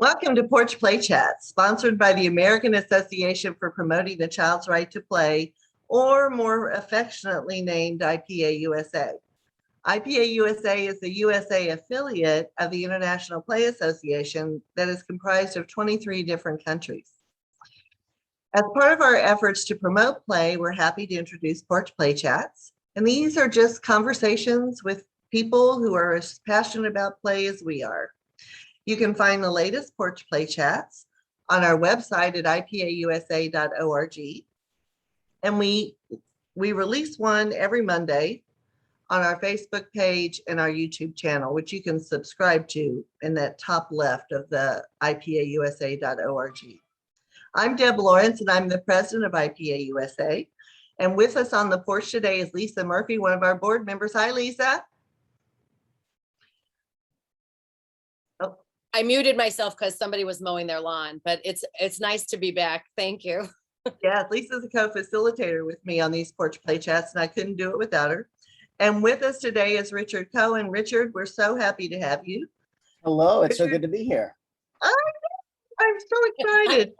Welcome to Porch Play Chat, sponsored by the American Association for Promoting the Child's Right to Play, or more affectionately named IPA-USA. IPA-USA is the USA affiliate of the International Play Association that is comprised of 23 different countries. As part of our efforts to promote play, we're happy to introduce Porch Play Chats. And these are just conversations with people who are as passionate about play as we are. You can find the latest Porch Play Chats on our website at IPA-USA.org. And we release one every Monday on our Facebook page and our YouTube channel, which you can subscribe to in that top left of the IPA-USA.org. I'm Deb Lawrence, and I'm the president of IPA-USA. And with us on the porch today is Lisa Murphy, one of our board members. Hi, Lisa. I muted myself because somebody was mowing their lawn, but it's nice to be back. Thank you. Yeah, Lisa's a co-facilitator with me on these Porch Play Chats, and I couldn't do it without her. And with us today is Richard Cohen. Richard, we're so happy to have you. Hello, it's so good to be here. I'm so excited.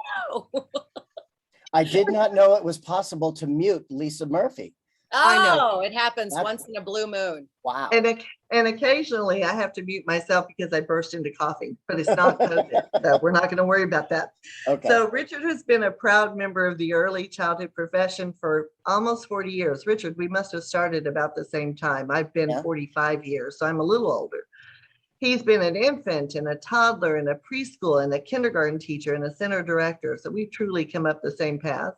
I did not know it was possible to mute Lisa Murphy. I know. Oh, it happens once in a blue moon. Wow. And occasionally I have to mute myself because I burst into coughing, but it's not COVID, so we're not going to worry about that. Okay. So Richard has been a proud member of the early childhood profession for almost 40 years. Richard, we must have started about the same time. I've been 45 years, so I'm a little older. He's been an infant and a toddler and a preschool and a kindergarten teacher and a center director. So we've truly come up the same path.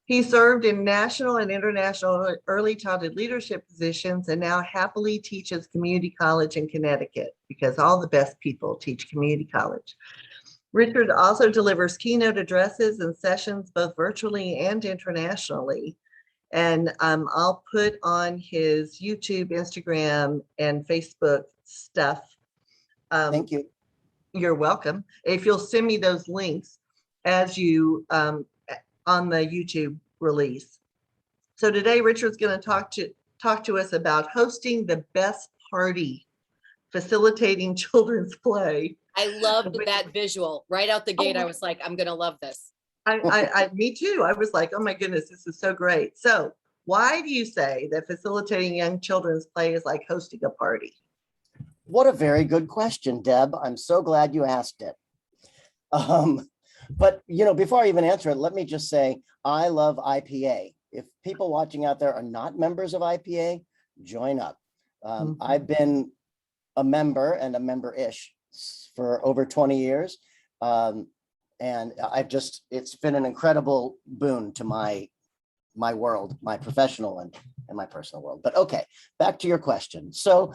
He served in national and international early childhood leadership positions and now happily teaches community college in Connecticut because all the best people teach community college. Richard also delivers keynote addresses and sessions both virtually and internationally. And I'll put on his YouTube, Instagram, and Facebook stuff. Thank you. You're welcome. If you'll send me those links as you on the YouTube release. So today, Richard's going to talk to us about hosting the best party, facilitating children's play. I loved that visual right out the gate. I was like, I'm going to love this. Me too. I was like, oh my goodness, this is so great. So why do you say that facilitating young children's play is like hosting a party? What a very good question, Deb. I'm so glad you asked it. But, before I even answer it, let me just say, I love IPA. If people watching out there are not members of IPA, join up. I've been a member and a member-ish for over 20 years. And it's been an incredible boon to my world, my professional and my personal world. But okay, back to your question. So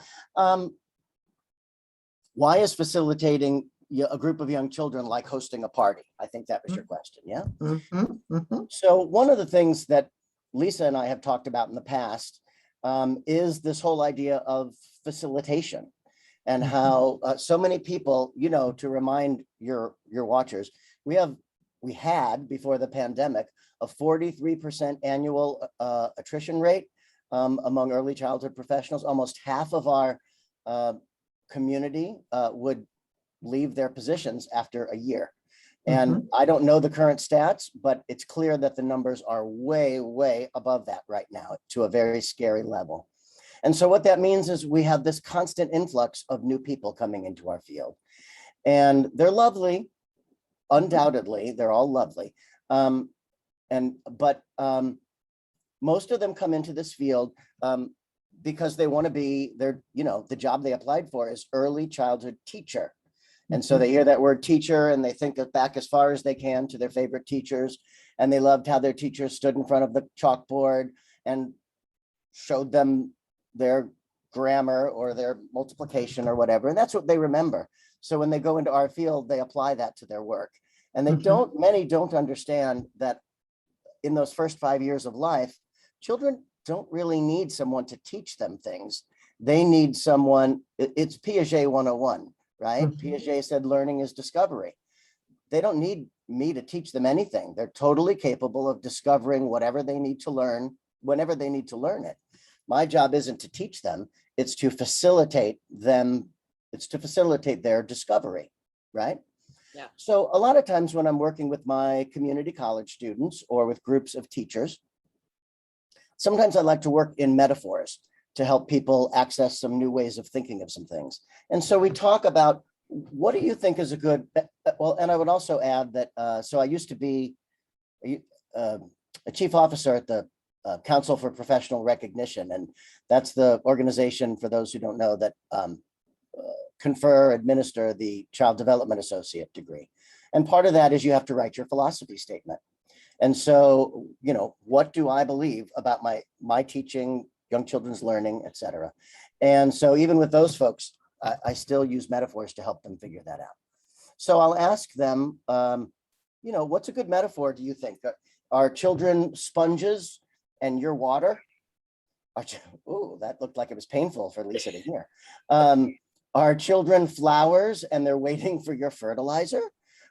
why is facilitating a group of young children like hosting a party? I think that was your question, yeah? So one of the things that Lisa and I have talked about in the past is this whole idea of facilitation and how so many people, to remind your watchers, we had before the pandemic, a 43% annual attrition rate among early childhood professionals. Almost half of our community would leave their positions after a year. And I don't know the current stats, but it's clear that the numbers are way, way above that right now to a very scary level. And so what that means is we have this constant influx of new people coming into our field. And they're lovely, undoubtedly, they're all lovely. But most of them come into this field because they want to be the job they applied for is early childhood teacher. And so they hear that word teacher and they think back as far as they can to their favorite teachers. And they loved how their teachers stood in front of the chalkboard and showed them their grammar or their multiplication or whatever. And that's what they remember. So when they go into our field, they apply that to their work. And many don't understand that in those first 5 years of life, children don't really need someone to teach them things. They need someone, it's Piaget 101. Right? Piaget said learning is discovery. They don't need me to teach them anything. They're totally capable of discovering whatever they need to learn, whenever they need to learn it. My job isn't to teach them, it's to facilitate them, it's to facilitate their discovery, right? Yeah. So a lot of times when I'm working with my community college students or with groups of teachers, sometimes I like to work in metaphors to help people access some new ways of thinking of some things. And so we talk about, what do you think is a good, well, and I would also add that, so I used to be a chief officer at the Council for Professional Recognition. And that's the organization, for those who don't know, that administer the Child Development Associate degree. And part of that is you have to write your philosophy statement. And so, you know, what do I believe about my teaching, young children's learning, et cetera. And so even with those folks, I still use metaphors to help them figure that out. So I'll ask them, you know, what's a good metaphor, do you think? Are children sponges and you're water? Oh, that looked like it was painful for Lisa to hear. Are children flowers and they're waiting for your fertilizer?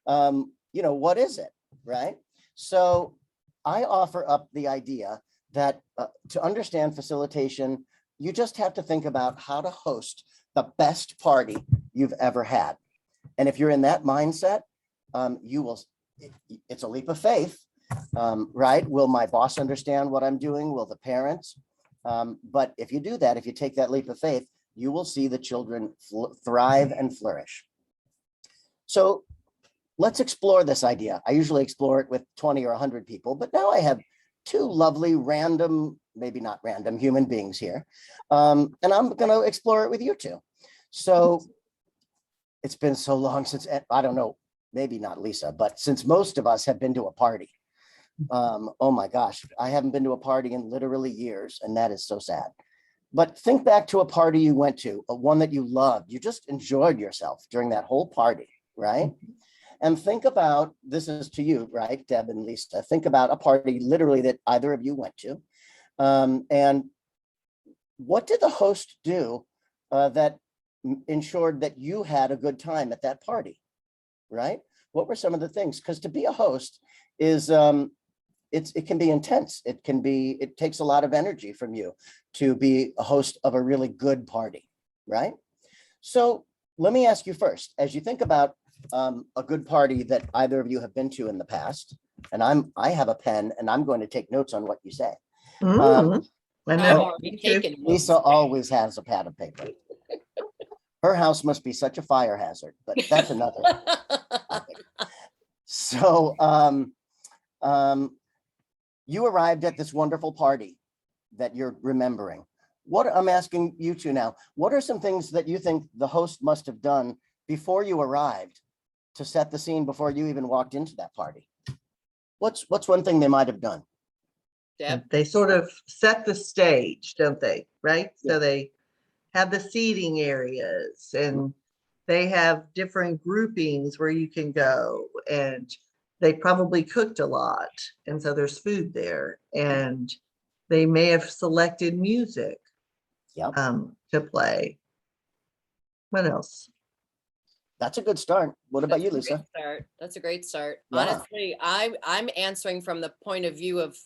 You know, what is it, right? So I offer up the idea that to understand facilitation, you just have to think about how to host the best party you've ever had. And if you're in that mindset, you will, it's a leap of faith, right? Will my boss understand what I'm doing? Will the parents? But if you do that, if you take that leap of faith, you will see the children thrive and flourish. So let's explore this idea. I usually explore it with 20 or 100 people, but now I have two lovely random, maybe not random, human beings here. And I'm going to explore it with you two. So it's been so long since, I don't know, maybe not Lisa, but since most of us have been to a party. Oh my gosh, I haven't been to a party in literally years, and that is so sad. But think back to a party you went to, one that you loved. You just enjoyed yourself during that whole party, right? And think about, this is to you, right, Deb and Lisa, think about a party literally that either of you went to. And what did the host do that ensured that you had a good time at that party, right? What were some of the things? Because to be a host is, it can be intense. It takes a lot of energy from you to be a host of a really good party, right? So let me ask you first, as you think about a good party that either of you have been to in the past, and I have a pen and I'm going to take notes on what you say. I know. Lisa always has a pad of paper. Her house must be such a fire hazard, but that's another topic. So you arrived at this wonderful party that you're remembering. What I'm asking you two now, what are some things that you think the host must have done before you arrived to set the scene before you even walked into that party? What's one thing they might have done? Deb? They sort of set the stage, don't they? Right? Yeah. So they have the seating areas and they have different groupings where you can go, and they probably cooked a lot. And so there's food there, and they may have selected music to play. What else? That's a good start. What about you, Lisa? That's a great start. Yeah. Honestly, I'm answering from the point of view of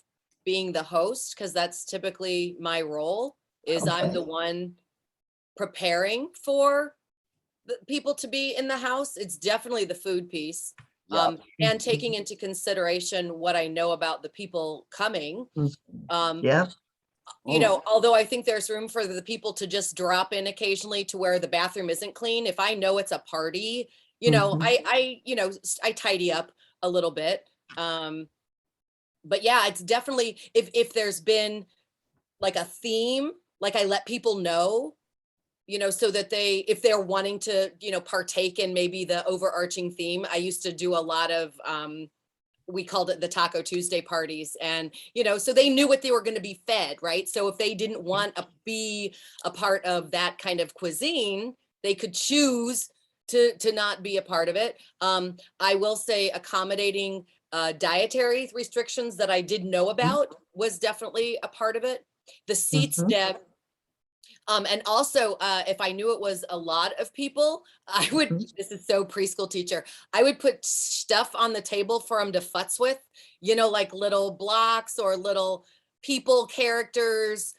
being the host, because that's typically my role, is I'm the one preparing for the people to be in the house. It's definitely the food piece. And taking into consideration what I know about the people coming. You know, although I think there's room for the people to just drop in occasionally to where the bathroom isn't clean. If I know it's a party, you know, I tidy up a little bit. But yeah, it's definitely, if there's been like a theme, like I let people know, you know, so that if they're wanting to, you know, partake in maybe the overarching theme. I used to do a lot of, we called it the Taco Tuesday parties. And, you know, so they knew what they were going to be fed, right? So if they didn't want to be a part of that kind of cuisine, they could choose to not be a part of it. I will say accommodating dietary restrictions that I didn't know about was definitely a part of it. The seats, Deb. And also, if I knew it was a lot of people, I would, this is so preschool teacher, I would put stuff on the table for them to futz with, you know, like little blocks or little people characters,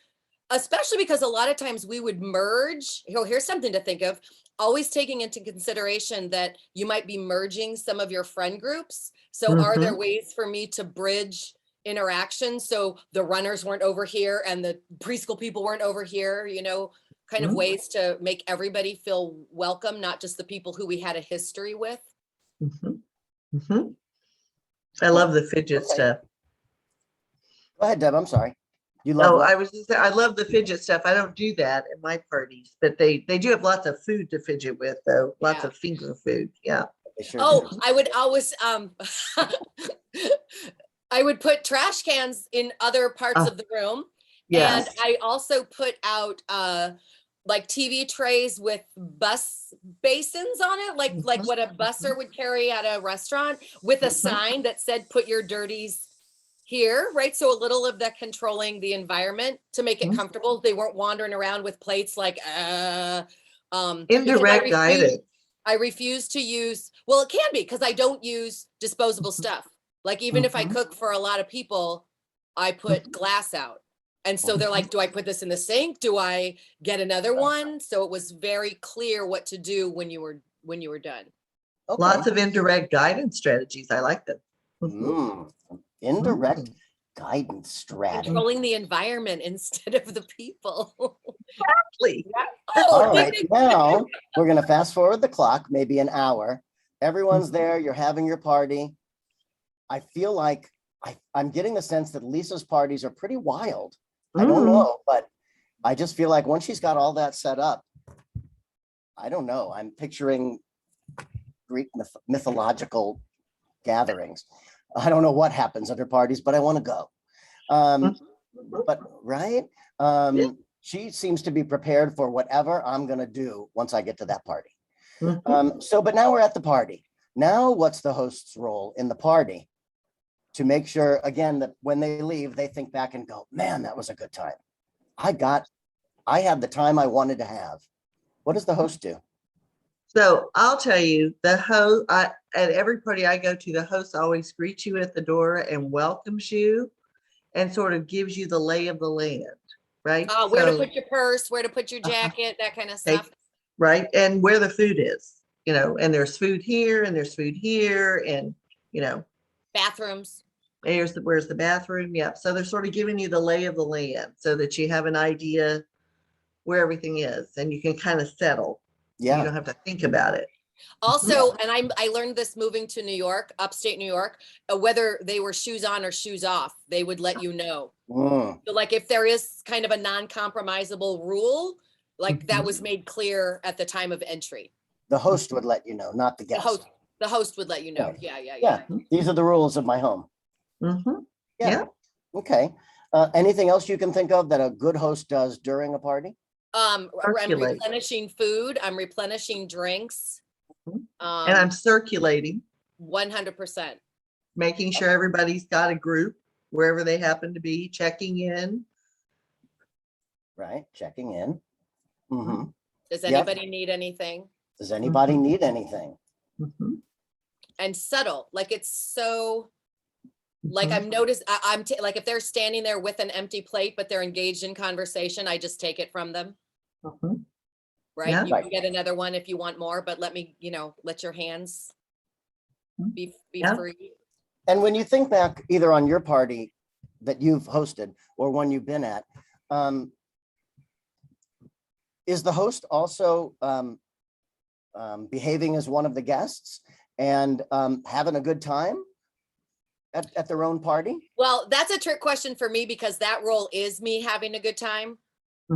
especially because a lot of times we would merge. Here's something to think of. always taking into consideration that you might be merging some of your friend groups. So are there ways for me to bridge interaction so the runners weren't over here and the preschool people weren't over here, you know, kind of ways to make everybody feel welcome, not just the people who we had a history with? I love the fidget stuff. Go ahead, Deb. I'm sorry. You love Oh, what? I was just saying, I love the fidget stuff. I don't do that at my parties, but they do have lots of food to fidget with, though. Lots of finger food. Yeah. They sure Oh, do. I would always I would put trash cans in other parts of the room. Yes. And I also put out like TV trays with bus basins on it, like what a busser would carry at a restaurant, with a sign that said put your dirties here, right? So a little of that controlling the environment to make it comfortable. They weren't wandering around with plates like Indirect guidance. I refuse to use, well, it can be because I don't use disposable stuff. Like even if I cook for a lot of people, I put glass out. And so they're like, do I put this in the sink? Do I get another one? So it was very clear what to do when you were done. Okay. Lots of indirect guidance strategies. I like them. Indirect guidance strategy. Controlling the environment instead of the people. Exactly. All right, now we're going to fast forward the clock, maybe an hour. Everyone's there. You're having your party. I feel like I'm getting the sense that Lisa's parties are pretty wild. I don't know, but I just feel like once she's got all that set up, I don't know. I'm picturing Greek mythological gatherings. I don't know what happens at her parties, but I want to go. But right, she seems to be prepared for whatever I'm going to do once I get to that party. But now we're at the party. Now, what's the host's role in the party to make sure, again, that when they leave, they think back and go, man, that was a good time. I had the time I wanted to have. What does the host do? So I'll tell you, the host at every party I go to, the host always greets you at the door and welcomes you and sort of gives you the lay of the land, right? Where to put your purse, where to put your jacket, that kind of stuff. Right. And where the food is, you know, and there's food here and there's food here and, you know, bathrooms. Where's the bathroom? Yeah. So they're sort of giving you the lay of the land so that you have an idea where everything is and you can kind of settle. Yeah. You don't have to think about it. Also, and I learned this moving to New York, upstate New York, whether they were shoes on or shoes off, they would let you know. So like if there is kind of a non-compromisable rule, like that was made clear at the time of entry. The host would let you know, not the guest. The host would let you know. Right. Yeah. These are the rules of my home. Yeah. Okay. Anything else you can think of that a good host does during a party? I'm replenishing food. I'm replenishing drinks. And I'm circulating. 100%. Making sure everybody's got a group wherever they happen to be, checking in. Right. Checking in. Does anybody need anything? Does anybody need anything? And subtle, like it's so, like I've noticed, like if they're standing there with an empty plate, but they're engaged in conversation, I just take it from them. Right? Yeah. You can get another one if you want more, but let me, let your hands be free. And when you think back either on your party that you've hosted or one you've been at, is the host also behaving as one of the guests and having a good time at their own party? Well, that's a trick question for me because that role is me having a good time.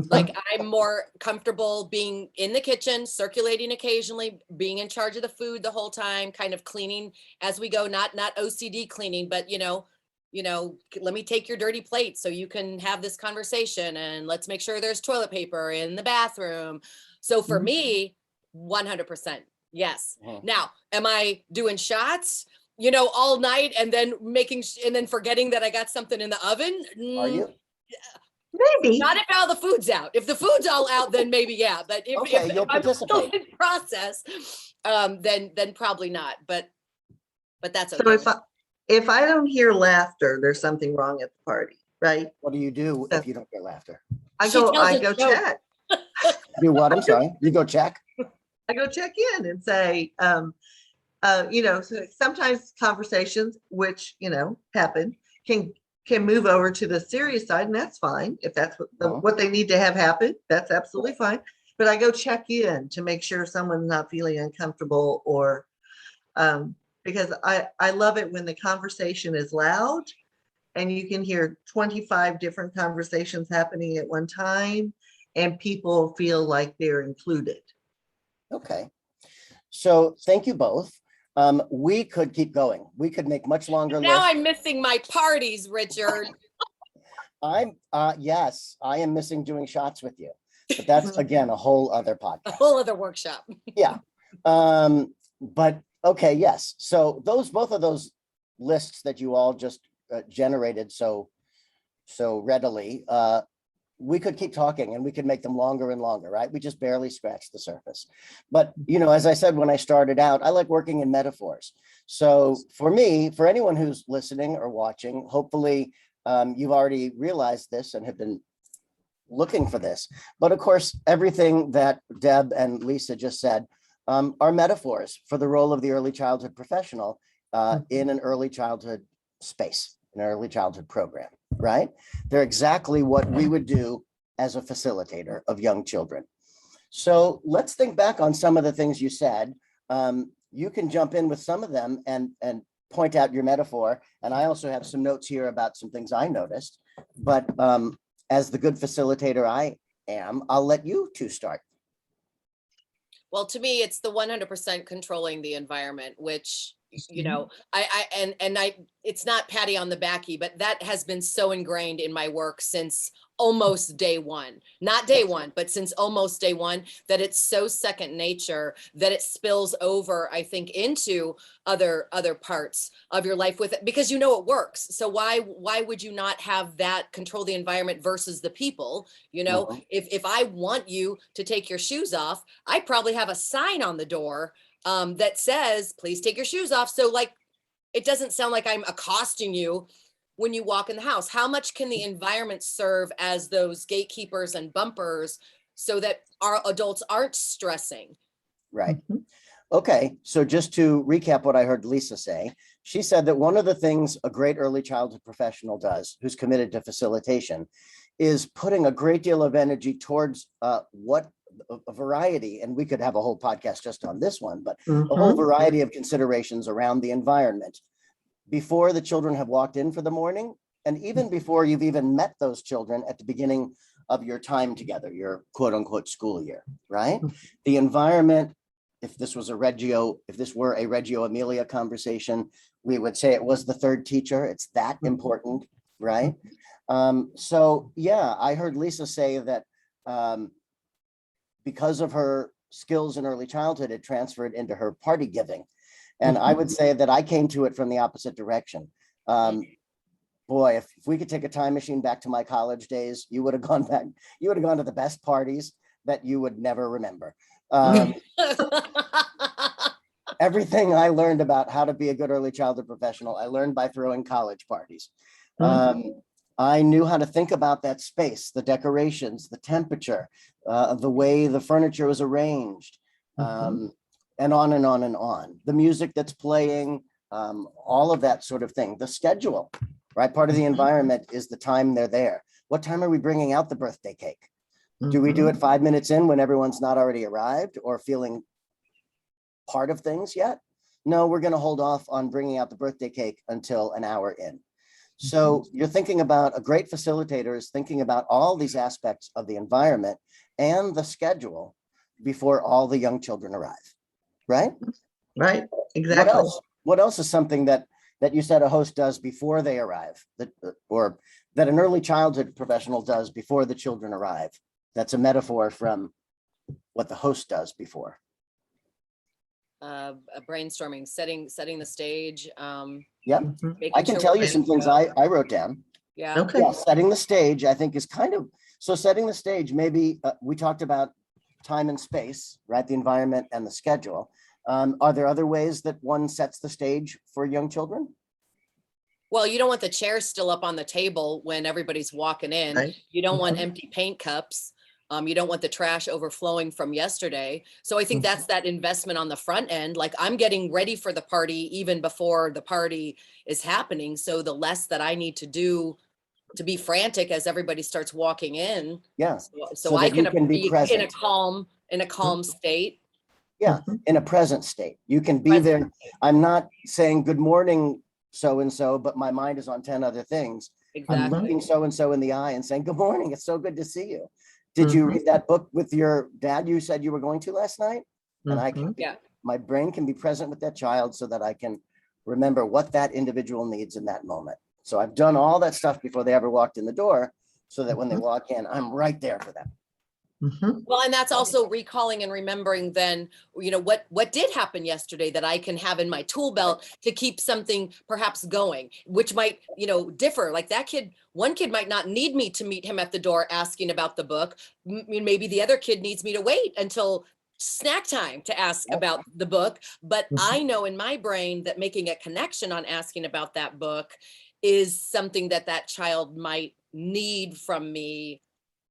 Like I'm more comfortable being in the kitchen, circulating occasionally, being in charge of the food the whole time, kind of cleaning as we go, not OCD cleaning, but let me take your dirty plate so you can have this conversation and let's make sure there's toilet paper in the bathroom. So for me, 100%. Yes. Now, am I doing shots, all night and then forgetting that I got something in the oven? Are you? Maybe. Not if all the food's out. If the food's all out, then maybe, yeah. But if you'll I'm still participate. in process, then probably not. But that's okay. So if I don't hear laughter, there's something wrong at the party, right? What do you do if you don't get laughter? I go check. Do what? I'm sorry. You go check. I go check in and say, so sometimes conversations which, happen can move over to the serious side, and that's fine. If that's what they need to have happen, that's absolutely fine. But I go check in to make sure someone's not feeling uncomfortable or because I love it when the conversation is loud and you can hear 25 different conversations happening at one time and people feel like they're included. Okay. So thank you both. We could keep going. We could make much longer Now lists. I'm missing my parties, Richard. Yes, I am missing doing shots with you, but that's again, a whole other podcast. A whole other workshop. Yeah. But okay, yes. So both of those lists that you all just generated so readily, we could keep talking and we could make them longer and longer, right? We just barely scratched the surface. But, as I said, when I started out, I like working in metaphors. So for me, for anyone who's listening or watching, hopefully you've already realized this and have been looking for this. But of course, everything that Deb and Lisa just said are metaphors for the role of the early childhood professional in an early childhood space, an early childhood program, right? They're exactly what we would do as a facilitator of young children. So let's think back on some of the things you said. You can jump in with some of them and point out your metaphor. And I also have some notes here about some things I noticed. But as the good facilitator I am, I'll let you two start. Well, to me, it's the 100% controlling the environment, which, it's not patty on the backy, but that has been so ingrained in my work since almost day one, not day one, but since almost day one, that it's so second nature that it spills over, I think, into other parts of your life with it, because it works. So why would you not have that control the environment versus the people? If I want you to take your shoes off, I probably have a sign on the door that says, please take your shoes off. So it doesn't sound like I'm accosting you when you walk in the house. How much can the environment serve as those gatekeepers and bumpers so that our adults aren't stressing? Right. Okay. So just to recap what I heard Lisa say, she said that one of the things a great early childhood professional does, who's committed to facilitation, is putting a great deal of energy towards what a variety, and we could have a whole podcast just on this one, but a whole variety of considerations around the environment before the children have walked in for the morning, and even before you've even met those children at the beginning of your time together, your quote unquote school year, right? The environment, if this were a Reggio Emilia conversation, we would say it was the third teacher. It's that important, right? So yeah, I heard Lisa say that because of her skills in early childhood, it transferred into her party giving. And I would say that I came to it from the opposite direction. Boy, if we could take a time machine back to my college days, you would have gone back. You would have gone to the best parties that you would never remember. Everything I learned about how to be a good early childhood professional, I learned by throwing college parties. I knew how to think about that space, the decorations, the temperature, the way the furniture was arranged, and on and on and on. The music that's playing, all of that sort of thing. The schedule, right? Part of the environment is the time they're there. What time are we bringing out the birthday cake? Do we do it 5 minutes in when everyone's not already arrived or feeling part of things yet? No, we're going to hold off on bringing out the birthday cake until an hour in. So you're thinking about, a great facilitator is thinking about all these aspects of the environment and the schedule before all the young children arrive, right? Right, exactly. What else is something that you said a host does before they arrive, or that an early childhood professional does before the children arrive? That's a metaphor from what the host does before. Brainstorming, setting the stage. Yep. I can tell you some things I wrote down. Yeah. Okay. Yeah, setting the stage, I think, is kind of, so setting the stage, maybe we talked about time and space, right? The environment and the schedule. Are there other ways that one sets the stage for young children? Well, you don't want the chairs still up on the table when everybody's walking in. Right. You don't want empty paint cups. You don't want the trash overflowing from yesterday. So I think that's that investment on the front end. Like I'm getting ready for the party even before the party is happening. So the less that I need to do to be frantic as everybody starts walking in. Yeah. So I that you can be present. in a calm state. Yeah, in a present state. You can be there. I'm not saying good morning, so-and-so, but my mind is on 10 other things. Exactly. I'm looking so-and-so in the eye and saying, good morning, it's so good to see you. Did you read that book with your dad you said you were going to last night? And I can, my brain can be present with that child so that I can remember what that individual needs in that moment. So I've done all that stuff before they ever walked in the door, so that when they walk in, I'm right there for them. Well, and that's also recalling and remembering then, what did happen yesterday that I can have in my tool belt to keep something perhaps going, which might, differ. Like that kid, one kid might not need me to meet him at the door asking about the book. Maybe the other kid needs me to wait until snack time to ask about the book. But I know in my brain that making a connection on asking about that book is something that that child might need from me,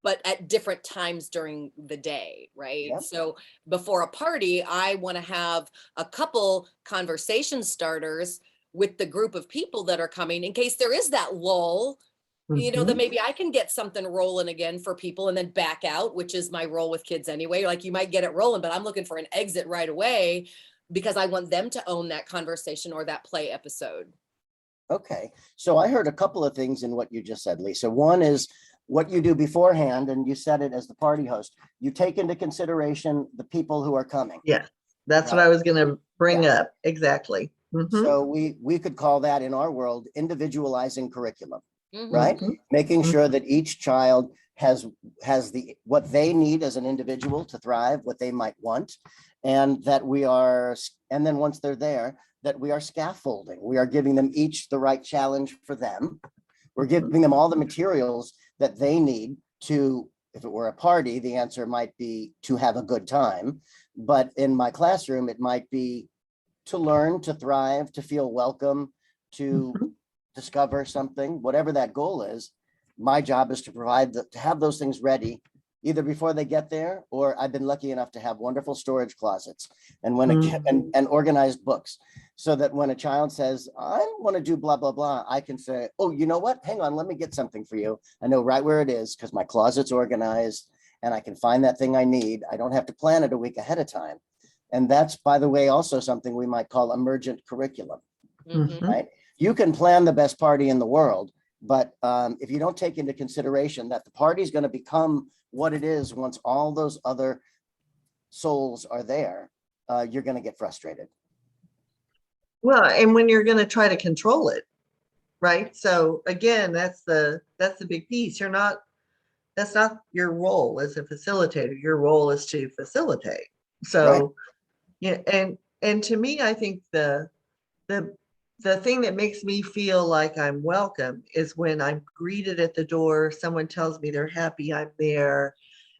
but at different times during the day, right? Yep. So before a party, I want to have a couple conversation starters with the group of people that are coming in case there is that lull, that maybe I can get something rolling again for people and then back out, which is my role with kids anyway. Like you might get it rolling, but I'm looking for an exit right away because I want them to own that conversation or that play episode. Okay, so I heard a couple of things in what you just said, Lisa. One is what you do beforehand, and you said it as the party host. You take into consideration the people who are coming. Yeah, that's what I was going to bring up. Exactly. So we could call that in our world individualizing curriculum, right? Making sure that each child has what they need as an individual to thrive, what they might want, and that and then once they're there, that we are scaffolding. We are giving them each the right challenge for them. We're giving them all the materials that they need to, if it were a party, the answer might be to have a good time. But in my classroom, it might be to learn, to thrive, to feel welcome, to discover something, whatever that goal is. My job is to provide to have those things ready either before they get there, or I've been lucky enough to have wonderful storage closets and and organized books, so that when a child says, I want to do blah, blah, blah, I can say, oh, you know what? Hang on, let me get something for you. I know right where it is because my closet's organized and I can find that thing I need. I don't have to plan it a week ahead of time. And that's, by the way, also something we might call emergent curriculum, right? You can plan the best party in the world, but if you don't take into consideration that the party is going to become what it is once all those other souls are there, you're going to get frustrated. Well, and when you're going to try to control it, right? So again, that's the big piece. That's not your role as a facilitator. Your role is to facilitate. So, and to me, I think the thing that makes me feel like I'm welcome is when I'm greeted at the door, someone tells me they're happy I'm there,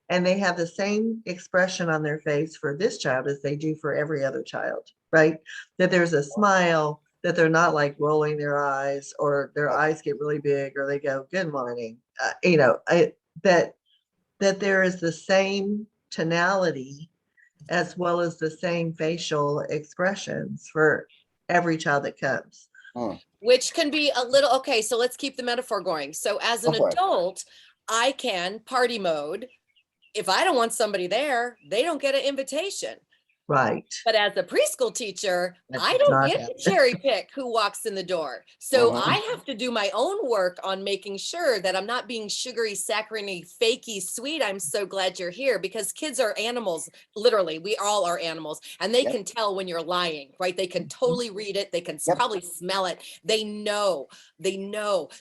and they have the same expression on their face for this child as they do for every other child, right? That there's a smile, that they're not like rolling their eyes or their eyes get really big or they go, good morning. That there is the same tonality as well as the same facial expressions for every child that comes. Which can be a little, okay, so let's keep the metaphor going. So as an adult, I can party mode. If I don't want somebody there, they don't get an invitation. Right. But as a preschool teacher, I don't get to cherry pick who walks in the door. So I have to do my own work on making sure that I'm not being sugary, saccharine, fakey sweet. I'm so glad you're here, because kids are animals. Literally, we all are animals, and they can tell when you're lying, right? They can totally read it. They can probably smell it. They know.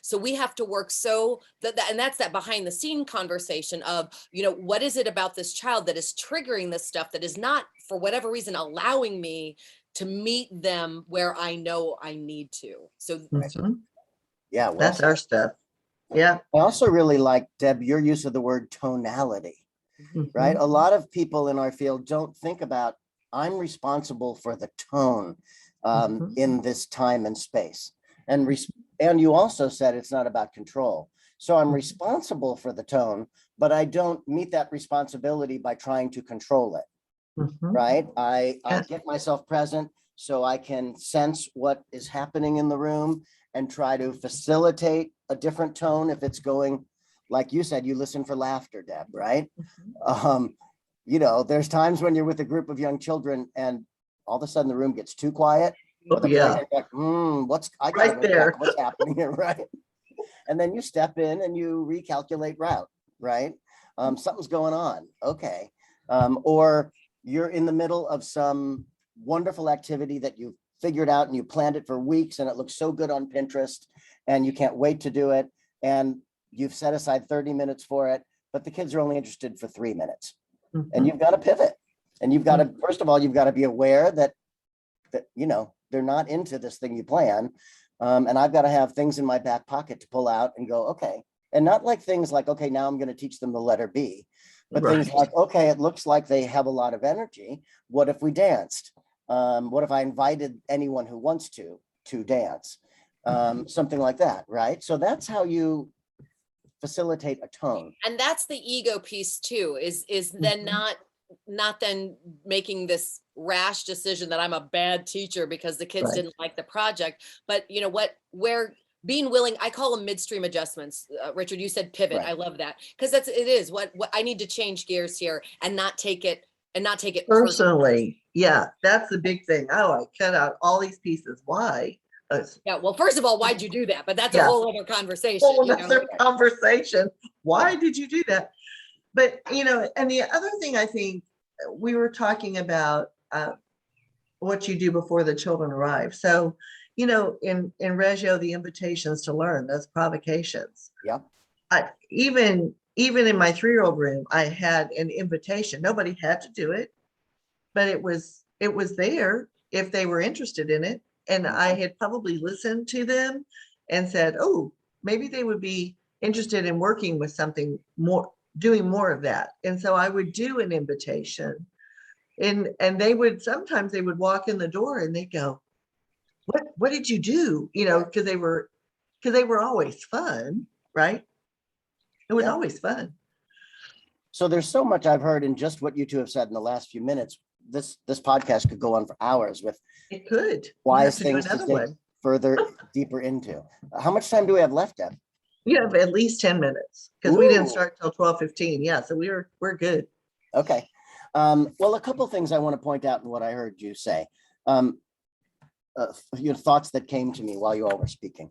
So we have to work and that's that behind the scene conversation of, what is it about this child that is triggering this stuff that is not, for whatever reason, allowing me to meet them where I know I need to. So well, that's our stuff. Yeah. I also really like, Deb, your use of the word tonality, right? A lot of people in our field don't think about, I'm responsible for the tone in this time and space. And you also said it's not about control. So I'm responsible for the tone, but I don't meet that responsibility by trying to control it, right? I get myself present so I can sense what is happening in the room and try to facilitate a different tone if it's going, like you said, you listen for laughter, Deb, right? You know, there's times when you're with a group of young children and all of a sudden the room gets too quiet. Oh, yeah. Like, I gotta Right go there. check what's happening here, right? And then you step in and you recalculate route, right? Something's going on, okay. Or you're in the middle of some wonderful activity that you figured out and you planned it for weeks and it looks so good on Pinterest and you can't wait to do it. And you've set aside 30 minutes for it, but the kids are only interested for 3 minutes. And you've got to pivot. And you've got to, first of all, you've got to be aware that, you know, they're not into this thing you plan. And I've got to have things in my back pocket to pull out and go, okay. And not like things like, okay, now I'm going to teach them the letter B, but things like, okay, it looks like they have a lot of energy. What if we danced? What if I invited anyone who wants to dance? Something like that, right? So that's how you facilitate a tone. And that's the ego piece too, is then not then making this rash decision that I'm a bad teacher because the kids didn't like the project. But you know what, where being willing, I call them midstream adjustments. Richard, you said pivot. I love that, because it is what I need to change gears here and not take it personally. Yeah, that's the big thing. Oh, I cut out all these pieces. Why? Yeah, well, first of all, why'd you do that? But that's a whole other conversation. Whole other conversation. Why did you do that? But, you know, and the other thing I think we were talking about what you do before the children arrive. So, you know, in Reggio, the invitations to learn, those provocations. Yeah. Even in my 3-year-old room, I had an invitation. Nobody had to do it, but it was there if they were interested in it. And I had probably listened to them and said, oh, maybe they would be interested in working with something more, doing more of that. And so I would do an invitation and sometimes they would walk in the door and they'd go, what did you do? You know, because they were always fun, right? It was always fun. So there's so much I've heard in just what you two have said in the last few minutes. This podcast could go on for hours with it could wise things to dig further deeper into. How much time do we have left, Deb? We have at least 10 minutes because we didn't start till 12:15. Yeah, so we're good. Okay. Well, a couple of things I want to point out in what I heard you say. Your thoughts that came to me while you all were speaking.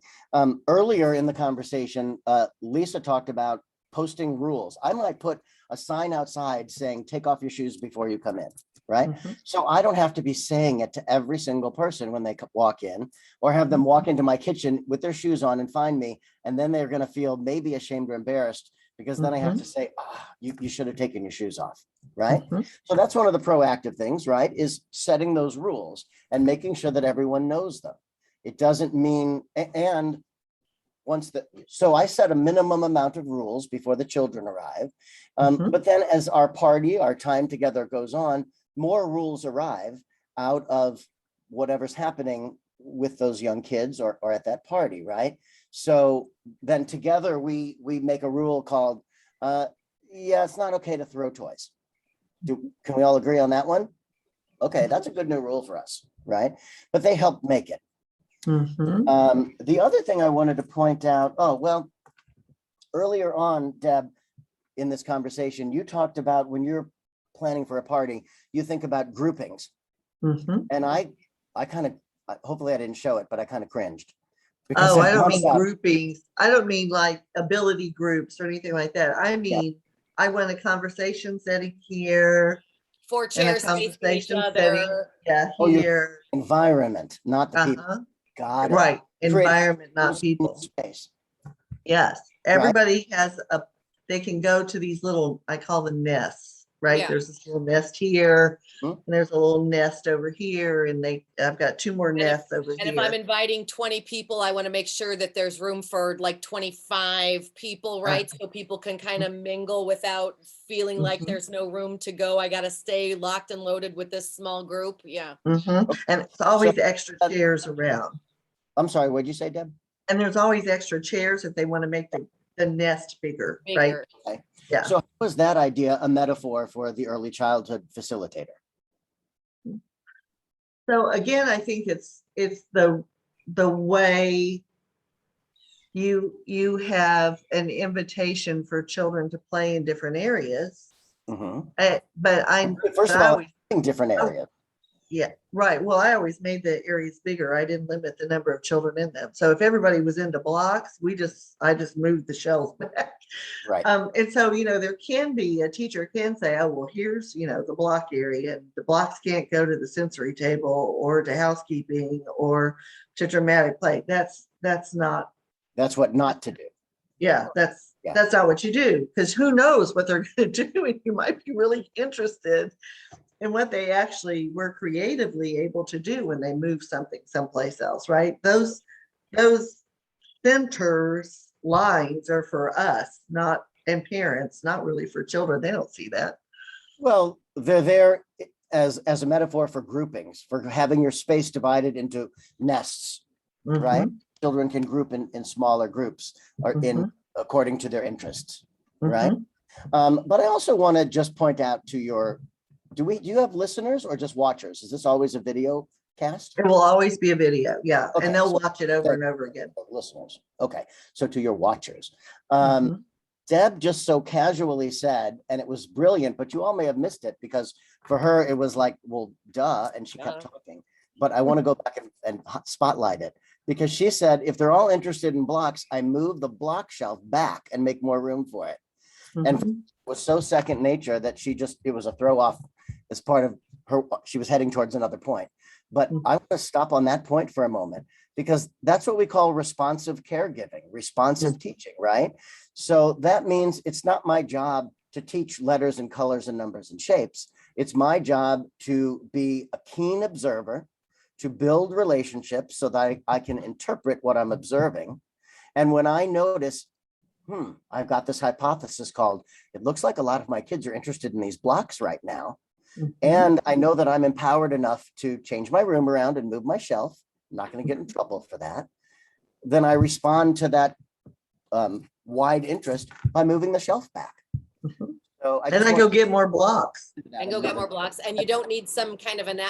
Earlier in the conversation, Lisa talked about posting rules. I might put a sign outside saying, take off your shoes before you come in, right? So I don't have to be saying it to every single person when they walk in, or have them walk into my kitchen with their shoes on and find me. And then they're going to feel maybe ashamed or embarrassed because then I have to say, you should have taken your shoes off, right? So that's one of the proactive things, right? Is setting those rules and making sure that everyone knows them. It doesn't mean, and so I set a minimum amount of rules before the children arrive. But then as our time together goes on, more rules arrive out of whatever's happening with those young kids or at that party, right? So then together we make a rule called, it's not okay to throw toys. Can we all agree on that one? Okay, that's a good new rule for us, right? But they help make it. The other thing I wanted to point out, earlier on, Deb, in this conversation, you talked about when you're planning for a party, you think about groupings. And I kind of, hopefully I didn't show it, but I kind of cringed. Oh, I don't mean groupings. I don't mean like ability groups or anything like that. I mean, I want a conversation setting here. 4 chairs facing each other. Setting, yeah, here. Environment, not the people. Got it. Right. Environment, not people. Space. Yes. Everybody has they can go to these little, I call them nests, right? Yeah. There's this little nest here, and there's a little nest over here, and I've got 2 more nests over here. And if I'm inviting 20 people, I want to make sure that there's room for like 25 people, right? So people can kind of mingle without feeling like there's no room to go. I got to stay locked and loaded with this small group. Yeah. And it's always extra chairs around. I'm sorry, what'd you say, Deb? And there's always extra chairs if they want to make the the nest bigger, right? Bigger. Okay. Yeah. So how was that idea a metaphor for the early childhood facilitator? So again, I think it's the way you have an invitation for children to play in different areas. Mhm. But First of I all, always, in different areas. yeah, right. Well, I always made the areas bigger. I didn't limit the number of children in them. So if everybody was into blocks, I just moved the shelves back. Right. And so, there can be, a teacher can say, oh, well, here's, the block area, and the blocks can't go to the sensory table or to housekeeping or to dramatic play. That's not, That's what not to do. yeah, that's not what you do, because who knows what they're going to do, and you might be really interested in what they actually were creatively able to do when they move something someplace else, right? Those centers lines are for us, not, and parents, not really for children. They don't see that. Well, they're there as a metaphor for groupings, for having your space divided into nests, right? Children can group in smaller groups or in according to their interests, right? But I also want to just point out to your, do you have listeners or just watchers? Is this always a video cast? It will always be a video, yeah. Okay, and they'll so watch it over and over again. Listeners. Okay. So to your watchers. Deb just so casually said, and it was brilliant, but you all may have missed it because for her, it was like, well, duh, and she kept talking. But I want to go back and spotlight it because she said, if they're all interested in blocks, I move the block shelf back and make more room for it. And it was so second nature that it was a throw off as part of her, she was heading towards another point. But I want to stop on that point for a moment because that's what we call responsive caregiving, responsive teaching, right? So that means it's not my job to teach letters and colors and numbers and shapes. It's my job to be a keen observer, to build relationships so that I can interpret what I'm observing. And when I notice, I've got this hypothesis called, it looks like a lot of my kids are interested in these blocks right now. And I know that I'm empowered enough to change my room around and move my shelf. I'm not going to get in trouble for that. Then I respond to that wide interest by moving the shelf back. So I go get more blocks. And go get more blocks. And you don't need some kind of an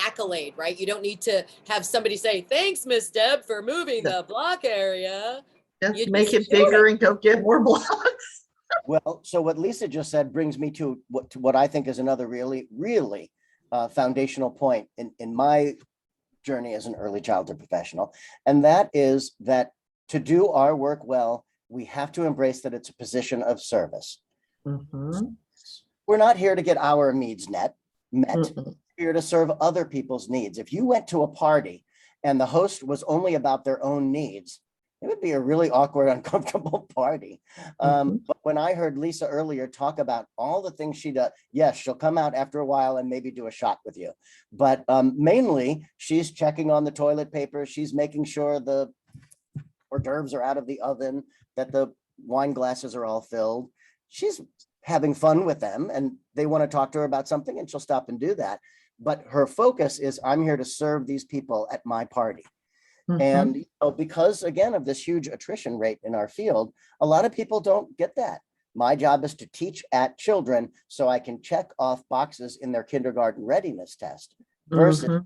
accolade, right? You don't need to have somebody say, thanks, Miss Deb, for moving the block area. Just make it bigger and go get more blocks. Well, so what Lisa just said brings me to what I think is another really, really foundational point in my journey as an early childhood professional. And that is that to do our work well, we have to embrace that it's a position of service. We're not here to get our needs met. We're here to serve other people's needs. If you went to a party and the host was only about their own needs, it would be a really awkward, uncomfortable party. But when I heard Lisa earlier talk about all the things she does, yes, she'll come out after a while and maybe do a shot with you. But mainly, she's checking on the toilet paper. She's making sure the hors d'oeuvres are out of the oven, that the wine glasses are all filled. She's having fun with them and they want to talk to her about something and she'll stop and do that. But her focus is, I'm here to serve these people at my party. And because, again, of this huge attrition rate in our field, a lot of people don't get that. My job is to teach at children so I can check off boxes in their kindergarten readiness test versus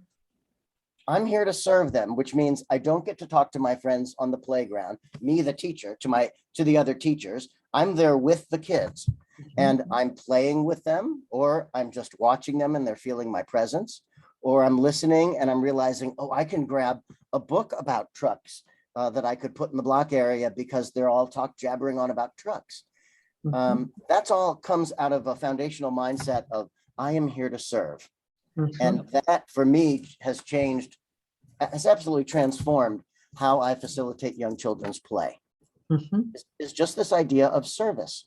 I'm here to serve them, which means I don't get to talk to my friends on the playground, me, the teacher, to the other teachers. I'm there with the kids and I'm playing with them, or I'm just watching them and they're feeling my presence, or I'm listening and I'm realizing, oh, I can grab a book about trucks that I could put in the block area because they're all jabbering on about trucks. That's all comes out of a foundational mindset of I am here to serve. And that for me has absolutely transformed how I facilitate young children's play. It's just this idea of service.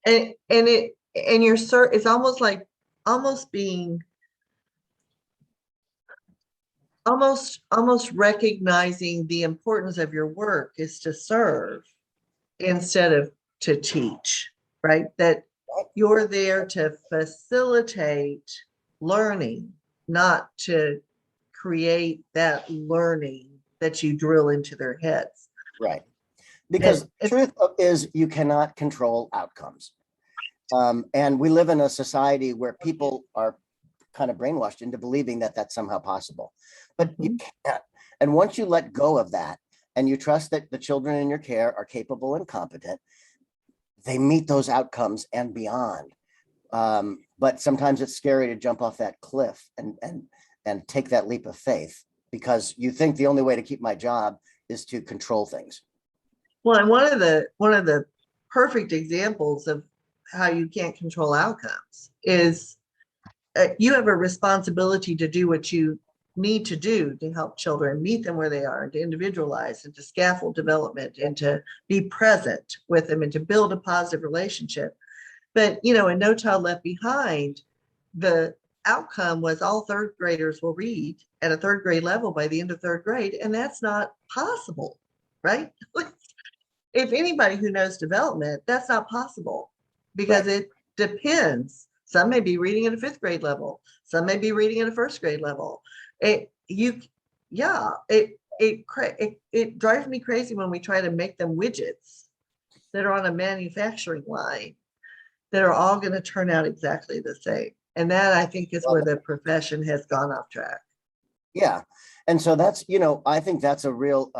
And it's almost like almost recognizing the importance of your work is to serve instead of to teach, right? That you're there to facilitate learning, not to create that learning that you drill into their heads. Right. Because the truth is you cannot control outcomes. And we live in a society where people are kind of brainwashed into believing that that's somehow possible, but you can't. And once you let go of that and you trust that the children in your care are capable and competent, they meet those outcomes and beyond. But sometimes it's scary to jump off that cliff and take that leap of faith, because you think the only way to keep my job is to control things. Well, and one of the perfect examples of how you can't control outcomes is you have a responsibility to do what you need to do to help children, meet them where they are, and to individualize and to scaffold development and to be present with them and to build a positive relationship. But, you know, in No Child Left Behind, the outcome was all third graders will read at a third grade level by the end of third grade. And that's not possible, right? If anybody who knows development, that's not possible, because it depends. Some may be reading at a fifth grade level. Some may be reading at a first grade level. It drives me crazy when we try to make them widgets that are on a manufacturing line that are all going to turn out exactly the same. And that, I think, is where the profession has gone off track. Yeah. And so that's, you know, I think that's a real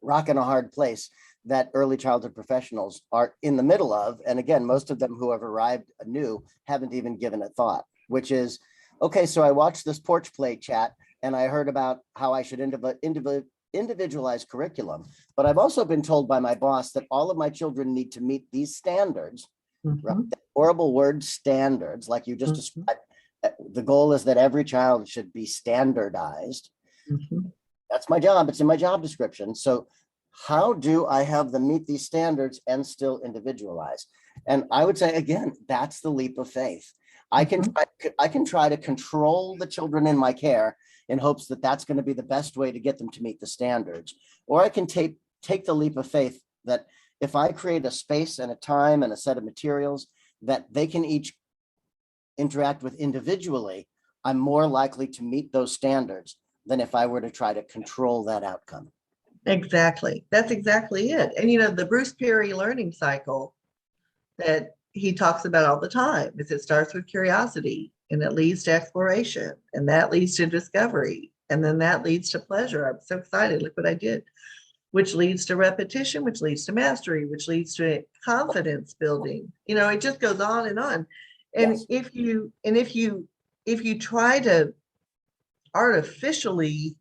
rock and a hard place that early childhood professionals are in the middle of. And again, most of them who have arrived anew haven't even given it thought, which is, okay, so I watched this Porch Play chat and I heard about how I should individualize curriculum. But I've also been told by my boss that all of my children need to meet these standards, right? The horrible word standards, like you just described. The goal is that every child should be standardized. That's my job. It's in my job description. So how do I have them meet these standards and still individualize? And I would say, again, that's the leap of faith. I can try to control the children in my care in hopes that that's going to be the best way to get them to meet the standards. Or I can take the leap of faith that if I create a space and a time and a set of materials that they can each interact with individually, I'm more likely to meet those standards than if I were to try to control that outcome. Exactly. That's exactly it. And, you know, the Bruce Perry learning cycle that he talks about all the time is it starts with curiosity and it leads to exploration and that leads to discovery. And then that leads to pleasure. I'm so excited. Look what I did, which leads to repetition, which leads to mastery, which leads to confidence building. You know, it just goes on and on. And if you try to artificially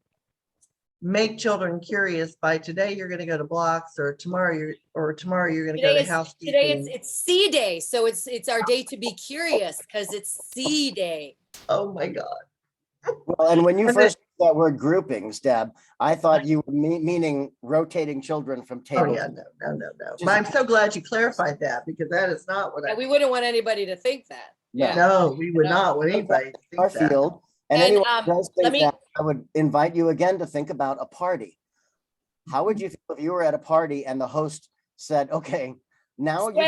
make children curious by today you're going to go to blocks, or tomorrow you're going to go to housekeeping. Today it's C Day, so it's our day to be curious because it's C Day. Oh my God. Well, and when you first used that word groupings, Deb, I thought you were meaning rotating children from table. Oh yeah, no. But I'm so glad you clarified that, because that is not what we wouldn't want anybody to think that. No, we would not want anybody to think our that. field. And anyone who does think that, I would invite you again to think about a party. How would you feel if you were at a party and the host said, okay, now you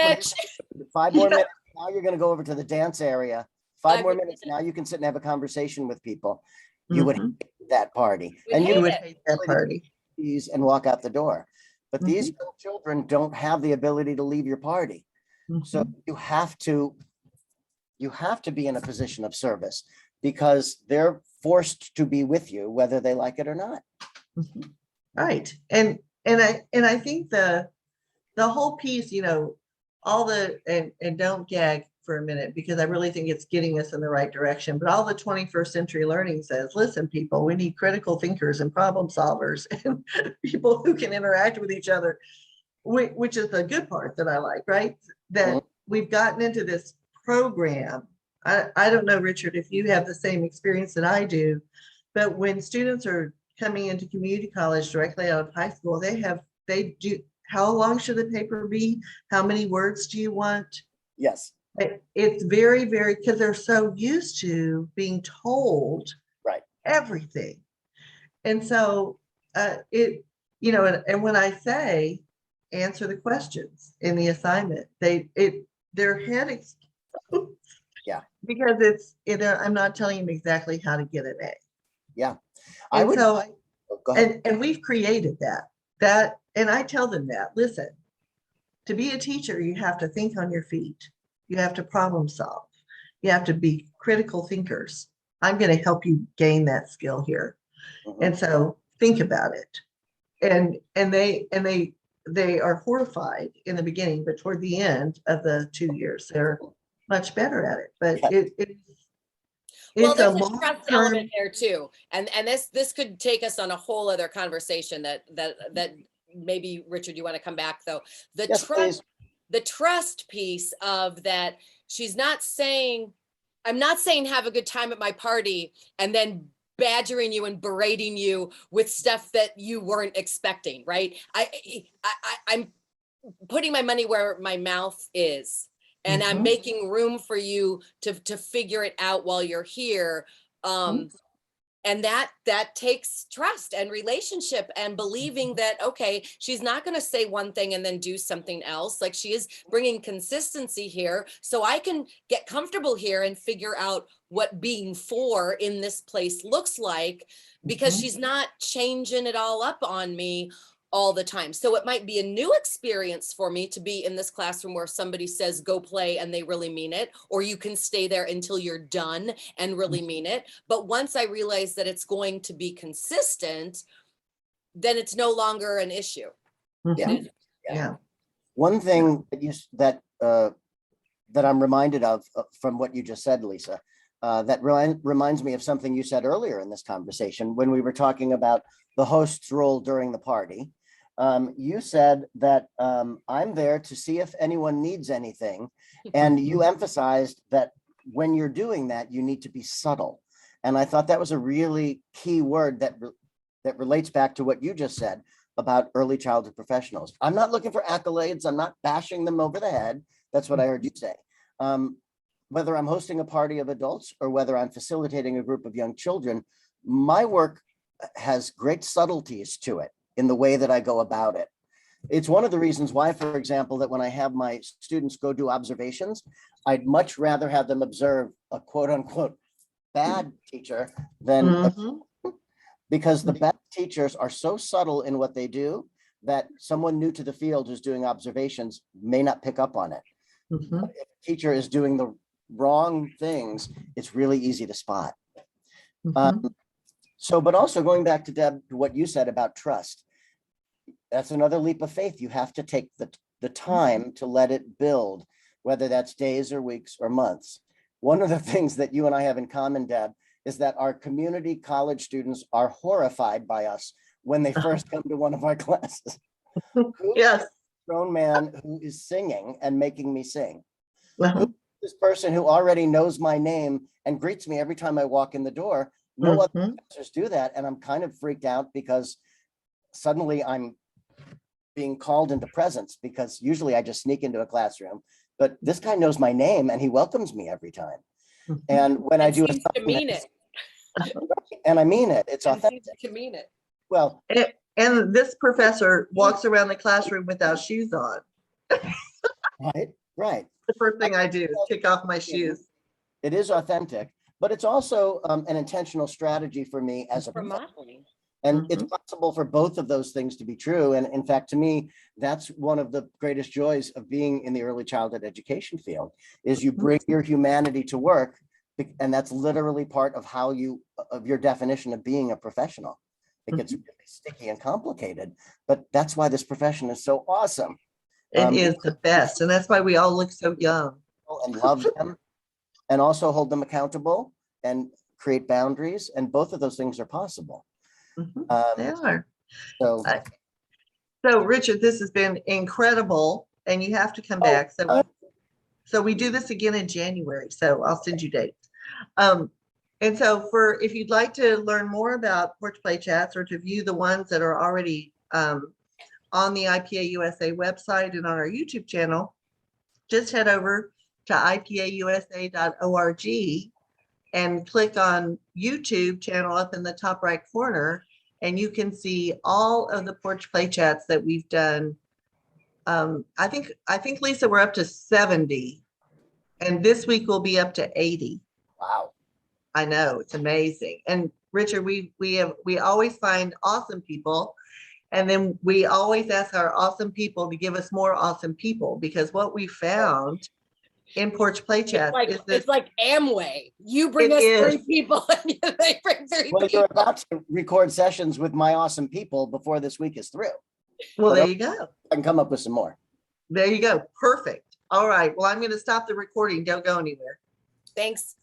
5 more minutes, now you're going to go over to the dance area. 5 more minutes, now you can sit and have a conversation with people. You would hate that party. And you would hate that party and walk out the door. But these young children don't have the ability to leave your party. So you have to be in a position of service, because they're forced to be with you, whether they like it or not. Right. And I think the whole piece, you know, and don't gag for a minute, because I really think it's getting us in the right direction. But all the 21st century learning says, listen, people, we need critical thinkers and problem solvers and people who can interact with each other, which is the good part that I like, right? That we've gotten into this program. I don't know, Richard, if you have the same experience that I do, but when students are coming into community college directly out of high school, they do, how long should the paper be? How many words do you want? Yes. It's very, very, because they're so used to being told everything. And so you know, and when I say answer the questions in the assignment, their head explodes. Yeah. Because I'm not telling them exactly how to get an A. Yeah. And we've created that, and I tell them that, listen, to be a teacher, you have to think on your feet. You have to problem solve. You have to be critical thinkers. I'm going to help you gain that skill here. And so think about it. And they are horrified in the beginning, but toward the end of the 2 years, they're much better at it. But Well, it's a there's a long trust term. element there too, and this could take us on a whole other conversation that maybe, Richard, you want to come back though. The trust piece of that, she's not saying, I'm not saying have a good time at my party and then badgering you and berating you with stuff that you weren't expecting, right? I'm putting my money where my mouth is, and I'm making room for you to figure it out while you're here. And that takes trust and relationship and believing that, okay, she's not going to say one thing and then do something else. Like, she is bringing consistency here, so I can get comfortable here and figure out what being for in this place looks like, because she's not changing it all up on me all the time. So it might be a new experience for me to be in this classroom where somebody says go play and they really mean it, or you can stay there until you're done and really mean it. But once I realize that it's going to be consistent, then it's no longer an issue. Yeah. One thing that I'm reminded of from what you just said, Lisa, that reminds me of something you said earlier in this conversation when we were talking about the host's role during the party. You said that I'm there to see if anyone needs anything. And you emphasized that when you're doing that, you need to be subtle. And I thought that was a really key word that relates back to what you just said about early childhood professionals. I'm not looking for accolades. I'm not bashing them over the head. That's what I heard you say. Whether I'm hosting a party of adults or whether I'm facilitating a group of young children, my work has great subtleties to it in the way that I go about it. It's one of the reasons why, for example, that when I have my students go do observations, I'd much rather have them observe a quote unquote bad teacher than because the best teachers are so subtle in what they do that someone new to the field who's doing observations may not pick up on it. But if a teacher is doing the wrong things, it's really easy to spot. But also going back to Deb, to what you said about trust, that's another leap of faith. You have to take the time to let it build, whether that's days or weeks or months. One of the things that you and I have in common, Deb, is that our community college students are horrified by us when they first come to one of our classes. Yes. Grown man who is singing and making me sing. This person who already knows my name and greets me every time I walk in the door. No other professors do that. And I'm kind of freaked out because suddenly I'm being called into presence, because usually I just sneak into a classroom, but this guy knows my name and he welcomes me every time. And when I do it, and I mean it, it's authentic. To mean it. Well, and this professor walks around the classroom without shoes on. Right. The first thing I do is take off my shoes. It is authentic, but it's also an intentional strategy for me as a modeling. And it's possible for both of those things to be true. And in fact, to me, that's one of the greatest joys of being in the early childhood education field, is you bring your humanity to work. And that's literally part of your definition of being a professional. It gets really sticky and complicated, but that's why this profession is so awesome. It is the best. And that's why we all look so young. And love them and also hold them accountable and create boundaries. And both of those things are possible. They are. So Richard, this has been incredible, and you have to come back. So we do this again in January. So I'll send you dates. And so if you'd like to learn more about Porch Play Chats or to view the ones that are already on the IPA-USA website and on our YouTube channel, just head over to IPAUSA.org and click on YouTube channel up in the top right corner, and you can see all of the Porch Play Chats that we've done. I think Lisa, we're up to 70, and this week we'll be up to 80. Wow. I know, it's amazing. And Richard, we always find awesome people, And then we always ask our awesome people to give us more awesome people, because what we found in Porch Play Chat is that it's like Amway. You bring us 3 people and they bring 3 Well, people. you're about to record sessions with my awesome people before this week is through. well, But there you go. I can come up with some more. There you go. Perfect. All right. Well, I'm going to stop the recording. Don't go anywhere. Thanks.